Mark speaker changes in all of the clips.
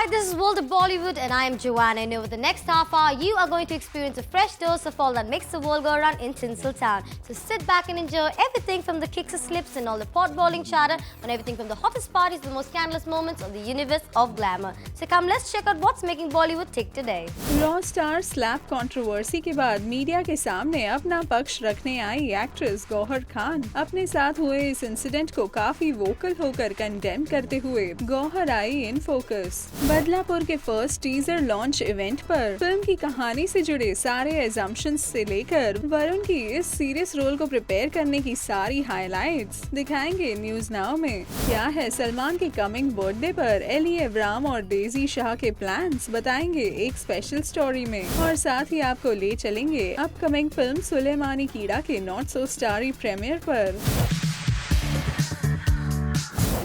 Speaker 1: Hi, this is World of Bollywood and I am Joanna, and over the next half hour, you are going to experience a fresh dose of all that makes the world go around in Tinseltown. So sit back and enjoy everything from the kicks and slips and all the pot-boiling chatter on everything from the hottest parties to the most scandalous moments of the universe of glamour. So come, let's check out what's making Bollywood tick today.
Speaker 2: Raw star slap controversy के बाद media के सामने अपना पक्ष रखने आई actress Gauhar Khan अपने साथ हुए इस इंसिडेंट को काफी वोकल होकर कंडेम करते हुए गौहर आई इन फोकस। बदलापुर के फर्स्ट टीजर लॉन्च इवेंट पर फिल्म की कहानी से जुड़े सारे एजम्पशंस से लेकर वरुण की इस सीरियस रोल को प्रिपेयर करने की सारी हाइलाइट्स दिखाएंगे न्यूज नाउ में। क्या है सलमान के कमिंग बर्थडे पर एली एब्राम और डेजी शाह के प्लान्स बताएंगे एक स्पेशल स्टोरी में, और साथ ही आपको ले चलेंगे अपकमिंग फिल्म सुलेमानी कीड़ा के नॉट सो स्टारी प्रीमियर पर।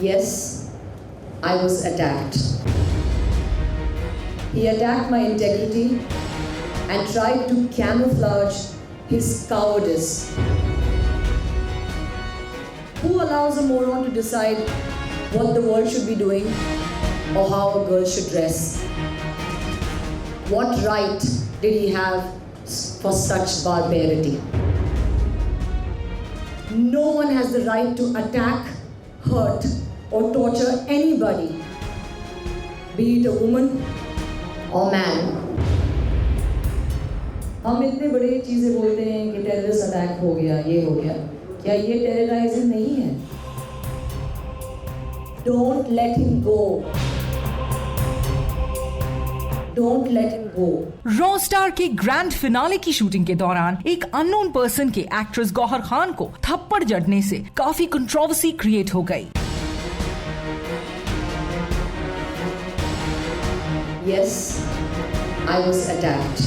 Speaker 3: Yes, I was attacked. He attacked my integrity and tried to camouflage his cowardice. Who allows a moron to decide what the world should be doing or how a girl should dress? What right did he have for such barbarity? No one has the right to attack, hurt, or torture anybody, be it a woman or man. हम इतने बड़े चीजें बोलते हैं कि terrorist attack हो गया, ये हो गया, क्या ये टेरराइजिंग नहीं है? Don't let him go. Don't let him go.
Speaker 4: Raw star के ग्रैंड फिनाले की शूटिंग के दौरान एक अननोन पर्सन के एक्ट्रेस गौहर खान को थप्पड़ जड़ने से काफी कंट्रोवर्सी क्रिएट हो गई।
Speaker 3: Yes, I was attacked.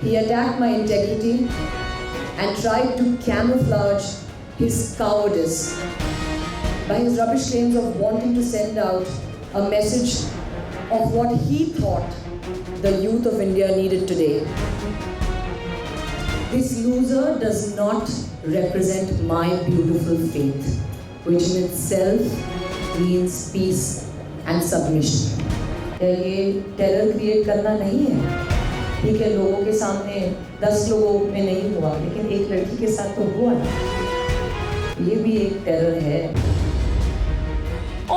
Speaker 3: He attacked my integrity and tried to camouflage his cowardice by his rubbish claims of wanting to send out a message of what he thought the youth of India needed today. This loser does not represent my beautiful faith, which in itself means peace and submission. ये terror create करना नहीं है। ठीक है, लोगों के सामने 10 लोगों में नहीं हुआ, लेकिन एक लड़की के साथ तो हुआ ना। ये भी एक टेरर है।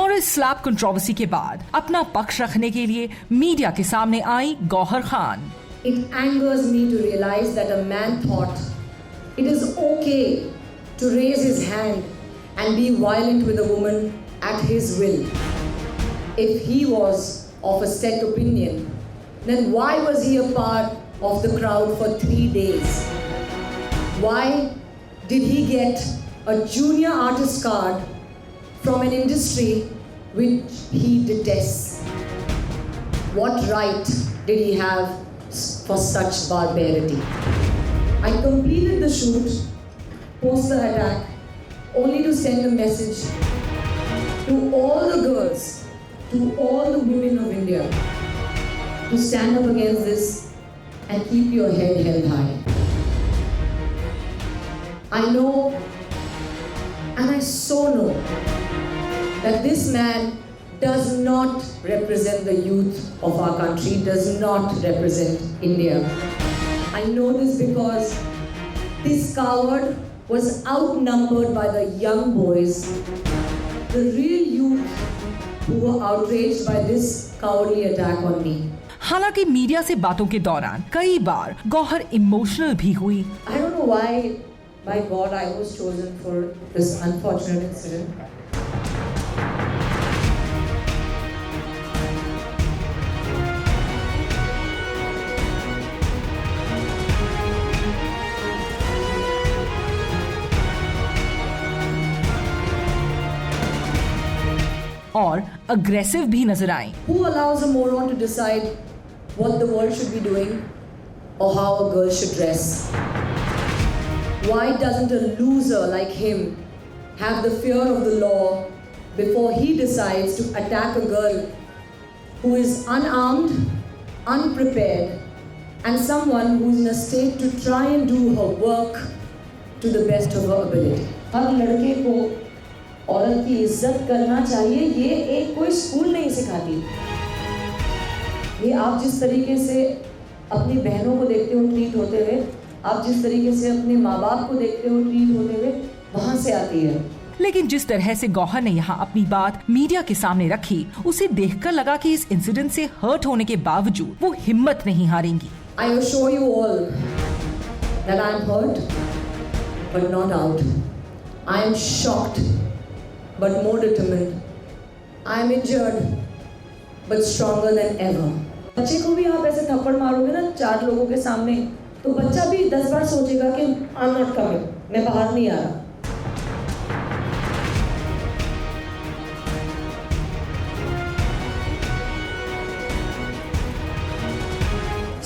Speaker 4: और इस स्लैप कंट्रोवर्सी के बाद अपना पक्ष रखने के लिए मीडिया के सामने आई Gauhar Khan.
Speaker 3: It angers me to realize that a man thought it is okay to raise his hand and be violent with a woman at his will. If he was of a set opinion, then why was he a part of the crowd for 3 days? Why did he get a junior artist card from an industry which he detests? What right did he have for such barbarity? I completed the shoot post the attack only to send a message to all the girls, to all the women of India, to stand up against this and keep your head held high. I know, and I so know, that this man does not represent the youth of our country, does not represent India. I know this because this coward was outnumbered by the young boys, the real youth who were outraged by this cowardly attack on me.
Speaker 4: हालांकि media से बातों के दौरान कई बार Gauhar emotional भी हुई।
Speaker 3: I don't know why, by God, I was chosen for this unfortunate incident.
Speaker 4: और aggressive भी नजर आई।
Speaker 3: Who allows a moron to decide what the world should be doing or how a girl should dress? Why doesn't a loser like him have the fear of the law before he decides to attack a girl who is unarmed, unprepared, and someone who is in a state to try and do her work to the best of her ability? हर लड़के को औरत की इज्जत करना चाहिए, ये एक कोई स्कूल नहीं सिखाती। ये आप जिस तरीके से अपनी बहनों को देखते हो ट्रीट होते हुए, आप जिस तरीके से अपने माँ बाप को देखते हो ट्रीट होते हुए, वहाँ से आती है।
Speaker 4: लेकिन जिस तरह से गौहर ने यहाँ अपनी बात मीडिया के सामने रखी, उसे देखकर लगा कि इस इंसिडेंट से हर्ट होने के बावजूद वो हिम्मत नहीं हारेंगी।
Speaker 3: I assure you all that I am hurt, but not out. I am shocked, but more determined. I am injured, but stronger than ever. बच्चे को भी आप ऐसे थप्पड़ मारोगे ना 4 लोगों के सामने, तो बच्चा भी 10 बार सोचेगा कि I'm not coming, मैं बाहर नहीं आ रहा।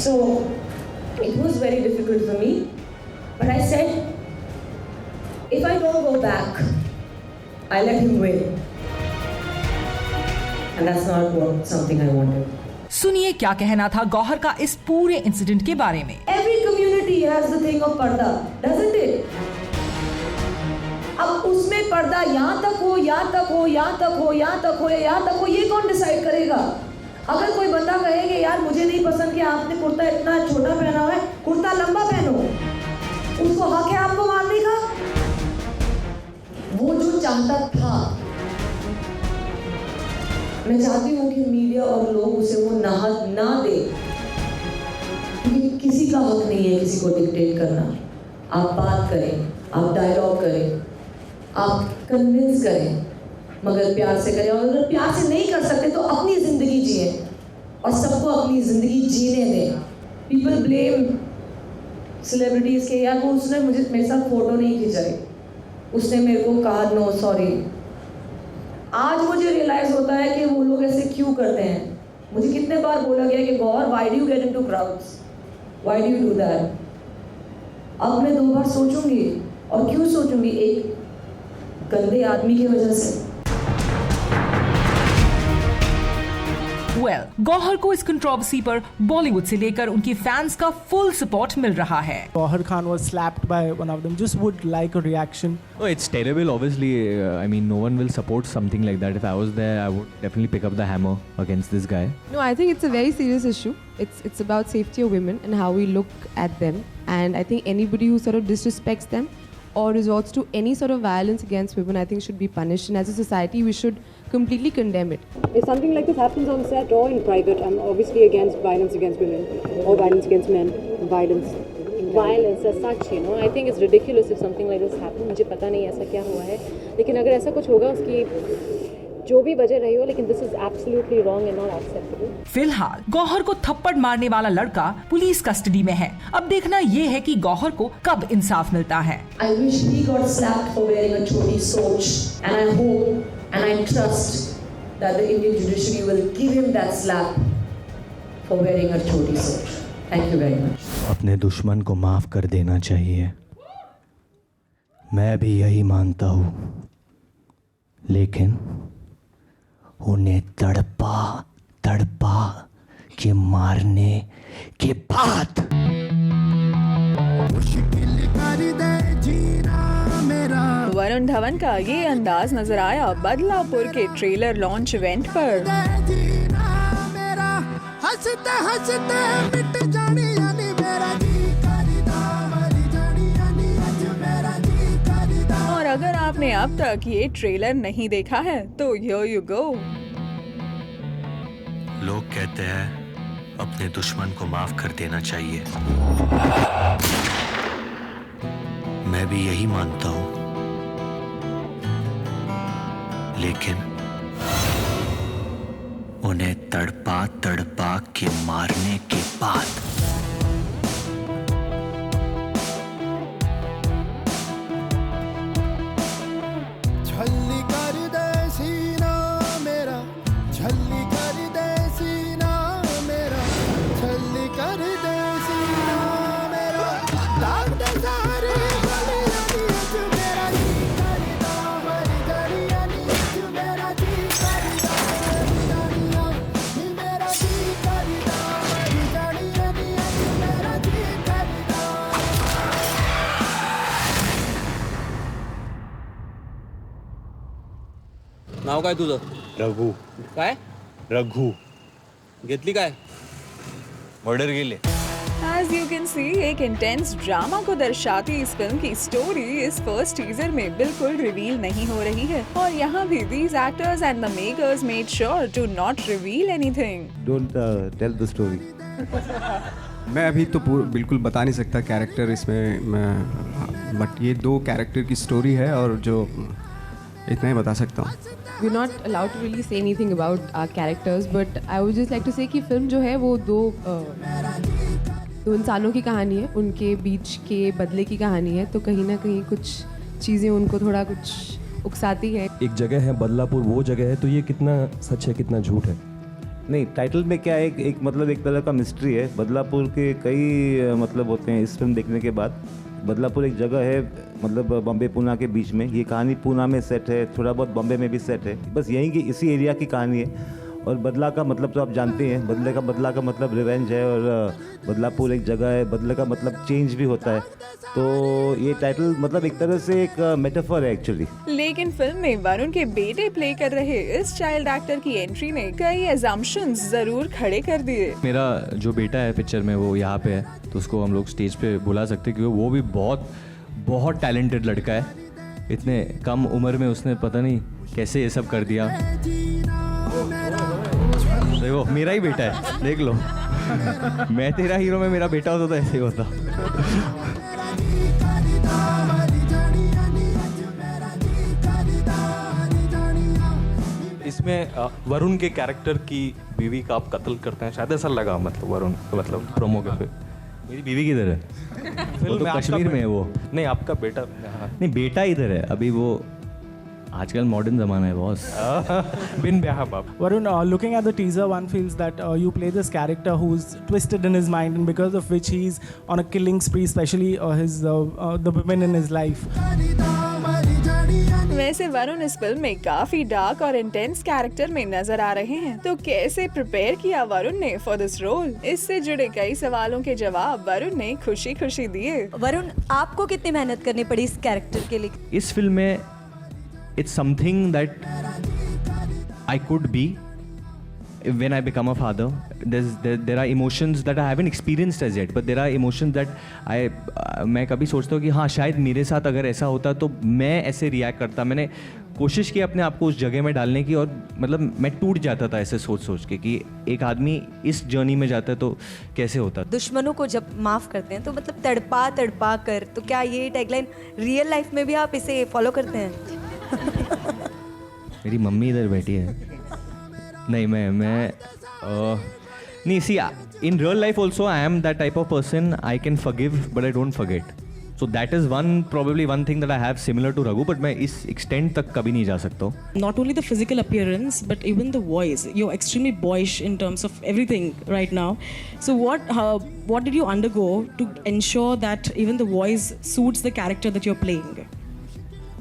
Speaker 3: So it was very difficult for me, but I said, if I don't go back, I let him win, and that's not something I wanted.
Speaker 4: सुनिए क्या कहना था गौहर का इस पूरे इंसिडेंट के बारे में।
Speaker 3: Every community has the thing of पर्दा, doesn't it? अब उसमें पर्दा यहाँ तक हो, यहाँ तक हो, यहाँ तक हो, यहाँ तक हो, यहाँ तक हो, ये कौन डिसाइड करेगा? अगर कोई बंदा कहे कि यार मुझे नहीं पसंद कि आपने कुर्ता इतना छोटा पहना हुआ है, कुर्ता लंबा पहनो, उसको हक है आपको मारने का? वो जो चाहता था, मैं चाहती हूँ कि मीडिया और लोग उसे वो ना दे, क्योंकि किसी का हक नहीं है किसी को डिक्टेट करना। आप बात करें, आप डायलॉग करें, आप कन्विंस करें, मगर प्यार से करें। और अगर प्यार से नहीं कर सकते तो अपनी ज़िंदगी जिए और सबको अपनी ज़िंदगी जीने दें। पीपल ब्लेम सेलिब्रिटीज़ के, यार वो उसने मेरे साथ फ़ोटो नहीं खिंचाई, उसने मेरे को कहा नो सॉरी। आज मुझे रियलाइज़ होता है कि वो लोग ऐसे क्यों करते हैं। मुझे कितने बार बोला गया कि Gauhar why do you get into crowds, why do you do that. अब मैं 2 बार सोचूंगी, और क्यों सोचूंगी? एक गंदे आदमी की वजह से।
Speaker 4: गौहर को इस कंट्रोवर्सी पर बॉलीवुड से लेकर उनकी फैंस का फुल सपोर्ट मिल रहा है।
Speaker 5: Gauhar Khan was slapped by one of them. Just would like a reaction.
Speaker 6: Oh, it's terrible. Obviously, I mean, no one will support something like that. If I was there, I would definitely pick up the hammer against this guy.
Speaker 7: No, I think it's a very serious issue. It's about safety of women and how we look at them. And I think anybody who sort of disrespects them or resorts to any sort of violence against women, I think should be punished. And as a society, we should completely condemn it.
Speaker 8: If something like this happens on set or in private, I'm obviously against violence against women or violence against men. Violence as such, you know, I think it's ridiculous if something like this happens. मुझे पता नहीं ऐसा क्या हुआ है, लेकिन अगर ऐसा कुछ होगा उसकी जो भी वजह रही हो, लेकिन this is absolutely wrong and not acceptable.
Speaker 4: फिलहाल गौहर को थप्पड़ मारने वाला लड़का पुलिस कस्टडी में है। अब देखना ये है कि गौहर को कब इंसाफ मिलता है।
Speaker 3: I wish he got slapped for wearing a choti soch, and I hope and I trust that the Indian judiciary will give him that slap for wearing a choti soch. Thank you very much.
Speaker 9: अपने दुश्मन को माफ कर देना चाहिए, मैं भी यही मानता हूँ, लेकिन उन्हें तड़पा के मारने के बाद
Speaker 2: वरुण धवन का ये अंदाज नजर आया बदलापुर के ट्रेलर लॉन्च इवेंट पर। और अगर आपने अब तक ये ट्रेलर नहीं देखा है तो here you go।
Speaker 9: लोग कहते हैं अपने दुश्मन को माफ कर देना चाहिए, मैं भी यही मानता हूँ, लेकिन उन्हें तड़पा के मारने के बाद
Speaker 10: झल्ली कर दे सीना मेरा, झल्ली कर दे सीना मेरा, झल्ली कर दे सीना मेरा, दाग दे सारे मेरा जी करदा मरी जानिया नी मेरा जी करदा मरी जानिया नी मेरा जी करदा मरी जानिया नी मेरा जी करदा।
Speaker 11: नाव काय तुझं?
Speaker 9: रघु
Speaker 11: काय?
Speaker 9: रघु
Speaker 11: घेतली काय?
Speaker 9: मर्डर के लिए।
Speaker 2: As you can see, एक इंटेंस ड्रामा को दर्शाती इस फिल्म की स्टोरी इस फर्स्ट टीजर में बिल्कुल रिवील नहीं हो रही है और यहाँ भी these actors and the makers made sure to not reveal anything.
Speaker 11: Don't tell the story.
Speaker 12: मैं अभी तो बिल्कुल बता नहीं सकता कैरेक्टर इसमें, बट ये 2 कैरेक्टर की स्टोरी है और जो इतना ही बता सकता हूँ.
Speaker 7: We're not allowed to really say anything about our characters, but I would just like to say कि फिल्म जो है वो दो इंसानों की कहानी है, उनके बीच के बदले की कहानी है. तो कहीं ना कहीं कुछ चीज़ें उनको थोड़ा कुछ उकसाती है.
Speaker 13: एक जगह है बदलापुर, वो जगह है, तो ये कितना सच है कितना झूठ है?
Speaker 11: नहीं, टाइटल में क्या है, एक मतलब एक तरह का मिस्ट्री है. बदलापुर के कई मतलब होते हैं इस फिल्म देखने के बाद. बदलापुर एक जगह है मतलब बॉम्बे पूना के बीच में. ये कहानी पूना में सेट है, थोड़ा बहुत बॉम्बे में भी सेट है. बस यहीं की इसी एरिया की कहानी है. और बदला का मतलब तो आप जानते हैं, बदला का मतलब रिवेंज है. और बदलापुर एक जगह है, बदले का मतलब चेंज भी होता है. तो ये टाइटल मतलब एक तरह से एक मेटाफर है एक्चुअली.
Speaker 2: लेकिन फिल्म में वरुण के बेटे प्ले कर रहे इस चाइल्ड एक्टर की एंट्री ने कई assumptions जरूर खड़े कर दिए.
Speaker 6: मेरा जो बेटा है पिक्चर में वो यहाँ पे है, तो उसको हम लोग स्टेज पे बुला सकते हैं क्योंकि वो भी बहुत टैलेंटेड लड़का है. इतने कम उम्र में उसने पता नहीं कैसे ये सब कर दिया. देखो मेरा ही बेटा है, देख लो. मैं तेरा हीरो में मेरा बेटा होता तो ऐसे ही होता.
Speaker 13: इसमें वरुण के कैरेक्टर की बीवी का आप कत्ल करते हैं, शायद ऐसा लगा मतलब वरुण मतलब प्रोमो के पे.
Speaker 6: मेरी बीवी किधर है? वो तो कश्मीर में है. वो
Speaker 13: नहीं, आपका बेटा.
Speaker 6: नहीं, बेटा इधर है अभी. वो आजकल मॉडर्न ज़माना है बॉस.
Speaker 13: बिन ब्याह बाप.
Speaker 5: Varun, looking at the teaser, one feels that you play this character who's twisted in his mind, and because of which he's on a killing spree, especially the women in his life.
Speaker 2: वैसे वरुण इस film में काफी dark और intense character में नजर आ रहे हैं. तो कैसे प्रिपेयर किया वरुण ने फॉर दिस रोल? इससे जुड़े कई सवालों के जवाब वरुण ने खुशी दिए.
Speaker 14: वरुण, आपको कितनी मेहनत करनी पड़ी इस कैरेक्टर के लिए?
Speaker 6: इस फिल्म में it's something that I could be when I become a father. There are emotions that I haven't experienced as yet, but there are emotions that मैं कभी सोचता हूँ कि हाँ शायद मेरे साथ अगर ऐसा होता तो मैं ऐसे रिएक्ट करता. मैंने कोशिश की अपने आप को उस जगह में डालने की, और मतलब मैं टूट जाता था ऐसे सोच के कि एक आदमी इस जर्नी में जाता है तो कैसे होता.
Speaker 14: दुश्मनों को जब माफ़ करते हैं तो मतलब तड़पा कर, तो क्या ये टैगलाइन रियल लाइफ में भी आप इसे फॉलो करते हैं?
Speaker 6: मेरी मम्मी इधर बैठी है. नहीं मैं नहीं, see in real life also I am that type of person. I can forgive but I don't forget. So that is probably one thing that I have similar to Raghu, but मैं इस extent तक कभी नहीं जा सकता हूँ.
Speaker 15: Not only the physical appearance but even the voice. You're extremely boyish in terms of everything right now. So what did you undergo to ensure that even the voice suits the character that you're playing?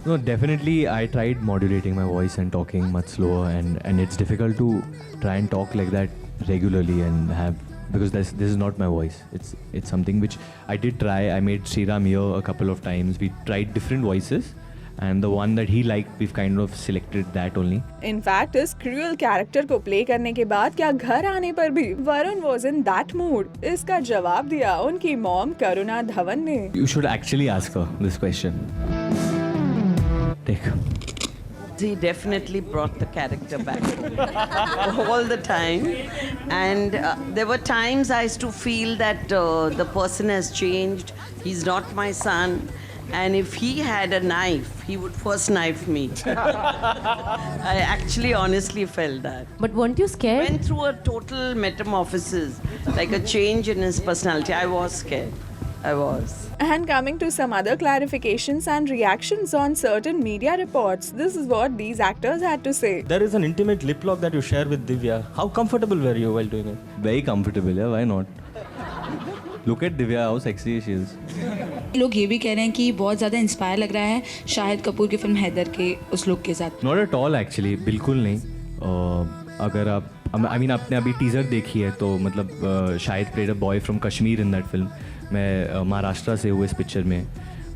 Speaker 6: No, definitely I tried modulating my voice and talking much slower, and it's difficult to try and talk like that regularly and have, because this is not my voice. It's something which I did try. I made Sriram here a couple of times. We tried different voices, and the one that he liked, we've kind of selected that only.
Speaker 2: In fact, इस cruel character को play करने के बाद क्या घर आने पर भी Varun was in that mood? इसका जवाब दिया उनकी मॉम करुणा धवन ने.
Speaker 6: You should actually ask her this question.
Speaker 16: He definitely brought the character back all the time, and there were times I used to feel that the person has changed. He's not my son, and if he had a knife, he would first knife me. I actually honestly felt that.
Speaker 8: But weren't you scared?
Speaker 16: Went through a total metamorphosis, like a change in his personality. I was scared. I was.
Speaker 2: And coming to some other clarifications and reactions on certain media reports, this is what these actors had to say.
Speaker 13: There is an intimate lip lock that you share with Divya. How comfortable were you while doing it?
Speaker 6: Very comfortable, yeah. Why not? Look at Divya, how sexy she is.
Speaker 15: लोग ये भी कह रहे हैं कि बहुत ज़्यादा inspire लग रहा है शाहिद कपूर की फिल्म हैदर के उस लुक के साथ.
Speaker 6: Not at all actually, बिल्कुल नहीं. अगर आप आपने अभी टीज़र देखी है तो मतलब Shahid played a boy from Kashmir in that film. मैं महाराष्ट्र से हूँ इस पिक्चर में,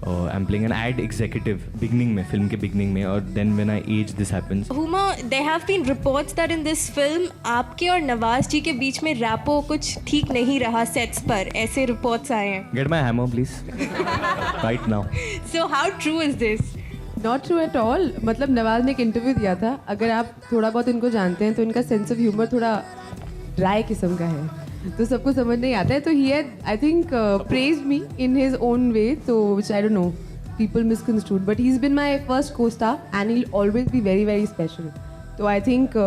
Speaker 6: I am playing an ad executive beginning में, फिल्म के बिगनिंग में, और then when I as this happens.
Speaker 17: Huma, there have been reports that in this film आपके और नवाज जी के बीच में रैपो कुछ ठीक नहीं रहा सेट्स पर, ऐसे रिपोर्ट्स आए हैं.
Speaker 6: Get my hammer please right now.
Speaker 17: So how true is this?
Speaker 7: Not true at all. मतलब नवाज ने एक इंटरव्यू दिया था, अगर आप थोड़ा बहुत इनको जानते हैं तो इनका सेंस ऑफ ह्यूमर थोड़ा ड्राई किस्म का है, तो सबको समझ नहीं आता है. तो he had I think praised me in his own way, so which I don't know, people misconstrued, but he's been my first co-star and he'll always be very very special. So I think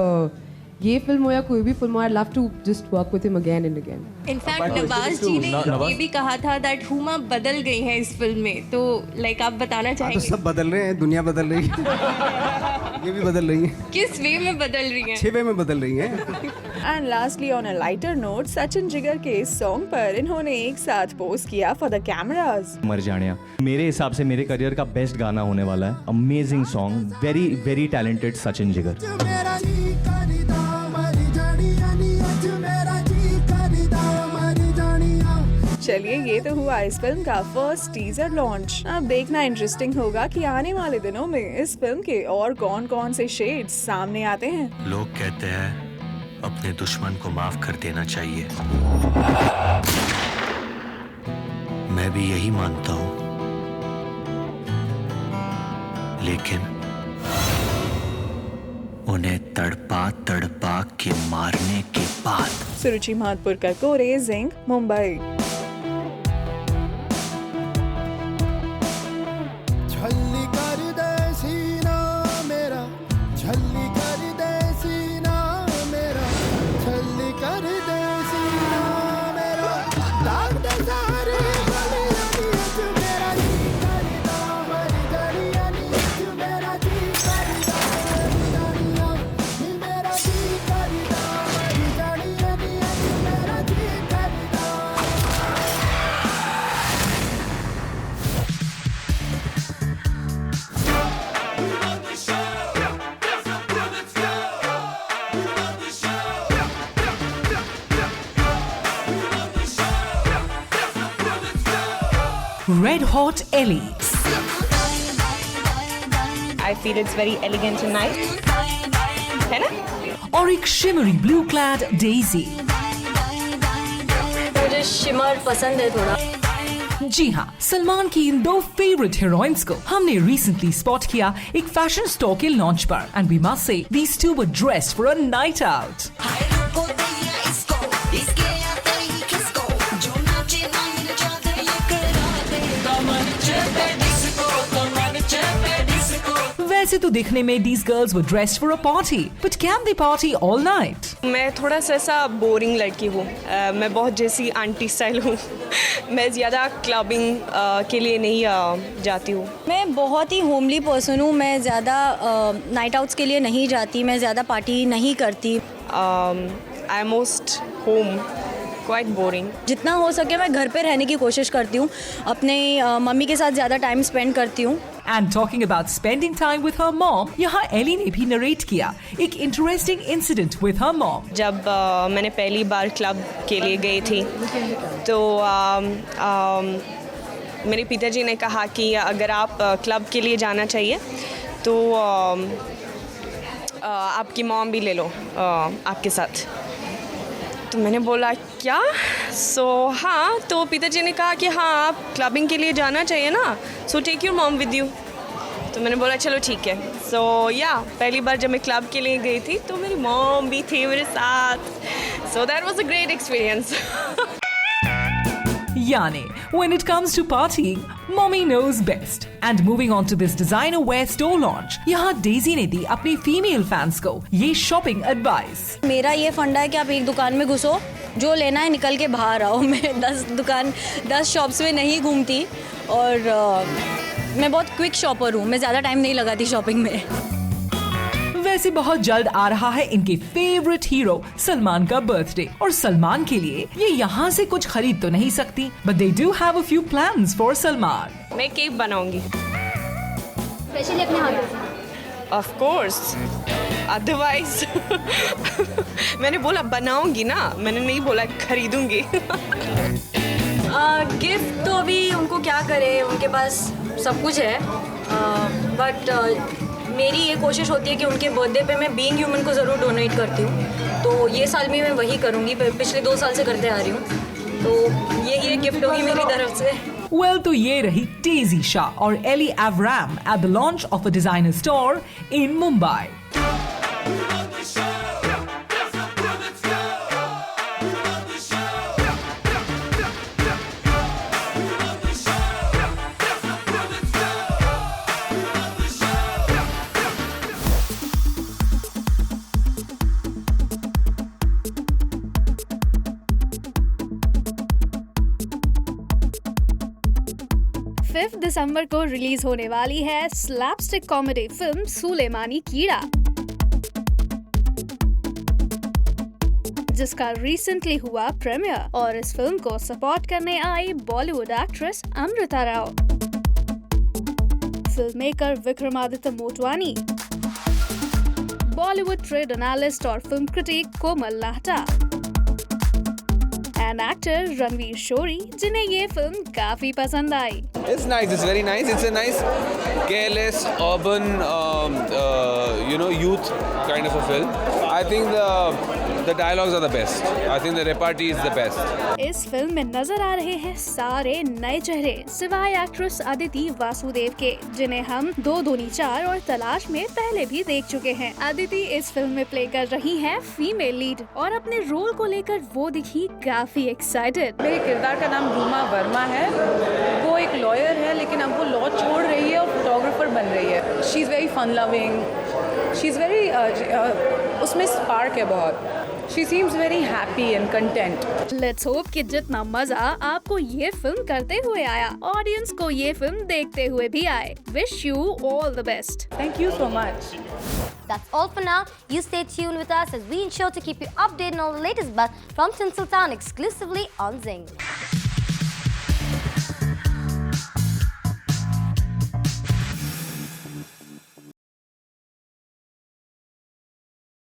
Speaker 7: ये film हो या कोई भी film हो, I love to just work with him again and again.
Speaker 17: In fact Nawaz ji ने ये भी कहा था दैट हुमा बदल गई हैं इस फिल्म में, तो लाइक आप बताना चाहेंगे?
Speaker 12: तो सब बदल रहे हैं, दुनिया बदल रही है. ये भी बदल रही है.
Speaker 17: किस वे में बदल रही हैं?
Speaker 12: अच्छे वे में बदल रही हैं.
Speaker 2: And lastly on a lighter note, Sachin Jigar के इस सॉन्ग पर इन्होंने एक साथ पोस्ट किया फॉर द कैमरास.
Speaker 6: मर जानिया मेरे हिसाब से मेरे करियर का बेस्ट गाना होने वाला है. Amazing song, very very talented Sachin Jigar.
Speaker 2: चलिए, ये तो हुआ इस फिल्म का फर्स्ट टीजर लॉन्च. अब देखना इंटरेस्टिंग होगा कि आने वाले दिनों में इस फिल्म के और कौन कौन से शेड्स सामने आते हैं.
Speaker 9: लोग कहते हैं अपने दुश्मन को माफ कर देना चाहिए. मैं भी यही मानता हूँ, लेकिन उन्हें तड़पा तड़पा के मारने के बाद.
Speaker 2: सुरुचि माधपुरकर, कोरे जिंग, मुंबई.
Speaker 10: झल्ली कर दे सीना मेरा, झल्ली कर दे सीना मेरा, झल्ली कर दे सीना मेरा, दाग दे सारे गली अनीच मेरा जी करदा मरी जानी अनीच मेरा जी करदा मरी जानिया, मेरा जी करदा मरी जानी अनीच मेरा जी करदा.
Speaker 4: Red Hot Ellie.
Speaker 17: I feel it's very elegant and nice. है ना?
Speaker 4: और एक shimmery blue clad Daisy.
Speaker 17: मुझे शिमर पसंद है थोड़ा.
Speaker 4: जी हाँ, सलमान की इन दो फेवरेट हीरोइंस को हमने रिसेंटली स्पॉट किया एक फैशन स्टोर के लॉन्च पर, and we must say these two were dressed for a night out. वैसे तो दिखने में these girls were dressed for a party, but can they party all night?
Speaker 18: मैं थोड़ा सा ऐसा बोरिंग लड़की हूँ. मैं बहुत जैसी आंटी स्टाइल हूँ. मैं ज़्यादा क्लबिंग के लिए नहीं जाती हूँ.
Speaker 14: मैं बहुत ही होमली पर्सन हूँ. मैं ज़्यादा नाइट आउट्स के लिए नहीं जाती. मैं ज़्यादा पार्टी नहीं करती.
Speaker 18: I am most home, quite boring.
Speaker 14: जितना हो सके मैं घर पे रहने की कोशिश करती हूँ. अपने मम्मी के साथ ज़्यादा टाइम स्पेंड करती हूँ.
Speaker 4: And talking about spending time with her mom, यहाँ एली ने भी नरेट किया एक interesting incident with her mom.
Speaker 18: जब मैंने पहली बार क्लब के लिए गई थी, तो मेरे पिताजी ने कहा कि अगर आप क्लब के लिए जाना चाहिए तो आपकी मॉम भी ले लो आपके साथ. तो मैंने बोला क्या? हाँ, तो पिताजी ने कहा कि हाँ, आप क्लबिंग के लिए जाना चाहिए ना, so take your mom with you. तो मैंने बोला चलो ठीक है. पहली बार जब मैं क्लब के लिए गई थी तो मेरी मॉम भी थी मेरे साथ. So that was a great experience.
Speaker 4: Yani, when it comes to partying, mommy knows best. And moving on to this designer wear store launch, यहाँ डेजी ने दी अपने फीमेल फैंस को ये शॉपिंग एडवाइस.
Speaker 14: मेरा ये फंडा है कि आप एक दुकान में घुसो, जो लेना है निकल के बाहर आओ. मैं 10 शॉप्स में नहीं घूमती, और मैं बहुत क्विक शॉपर हूँ. मैं ज़्यादा टाइम नहीं लगाती शॉपिंग में.
Speaker 4: वैसे बहुत जल्द आ रहा है इनके फेवरेट हीरो सलमान का बर्थडे, और सलमान के लिए ये यहाँ से कुछ खरीद तो नहीं सकती, but they do have a few plans for Salman.
Speaker 18: मैं केक बनाऊंगी
Speaker 17: स्पेशली अपने हाथों से.
Speaker 18: ऑफ कोर्स, अदरवाइज मैंने बोला बनाऊंगी ना, मैंने नहीं बोला खरीदूंगी.
Speaker 14: गिफ्ट तो अभी उनको क्या करे, उनके पास सब कुछ है, बट मेरी ये कोशिश होती है कि उनके बर्थडे पे मैं बीइंग ह्यूमन को ज़रूर डोनेट करती हूँ, तो ये साल भी मैं वही करूँगी, पिछले 2 साल से करते आ रही हूँ, तो यही एक गिफ्ट होगी मेरी तरफ से।
Speaker 4: Well, तो ये रही Daisy Shah और Ellie Avram at the launch of a designer store in Mumbai.
Speaker 19: दिसंबर को रिलीज होने वाली है स्लैपस्टिक कॉमेडी फिल्म सुलेमानी कीड़ा, जिसका रिसेंटली हुआ प्रीमियर, और इस फिल्म को सपोर्ट करने आई Bollywood actress Amrita Rao, film maker Vikramaditya Motwani, Bollywood trade analyst और film critic Komal Nahata, and actor Ranvir Shorey, जिन्हें ये फिल्म काफी पसंद आई।
Speaker 20: It's nice. It's very nice. It's a nice, careless, urban, youth kind of a film. I think the dialogues are the best. I think the repartee is the best.
Speaker 19: इस film में नजर आ रहे हैं सारे नए चेहरे सिवाय एक्ट्रेस अदिति वासुदेव के, जिन्हें हम 2 दूनी 4 और तलाश में पहले भी देख चुके हैं। अदिति इस फिल्म में प्ले कर रही हैं फीमेल लीड, और अपने रोल को लेकर वो दिखी काफी एक्साइटेड।
Speaker 21: मेरे किरदार का नाम रूमा वर्मा है। वो एक लॉयर है, लेकिन अब वो लॉ छोड़ रही है और फोटोग्राफर बन रही है। She is very fun loving, she is very उसमें स्पार्क है बहुत। She seems very happy and content.
Speaker 19: Let's hope कि जितना मजा आपको ये फिल्म करते हुए आया, ऑडियंस को ये फिल्म देखते हुए भी आए। Wish you all the best.
Speaker 21: Thank you so much.
Speaker 1: That's all for now. You stay tuned with us as we ensure to keep you updated on all the latest buzz from Tinseltown exclusively on Zing.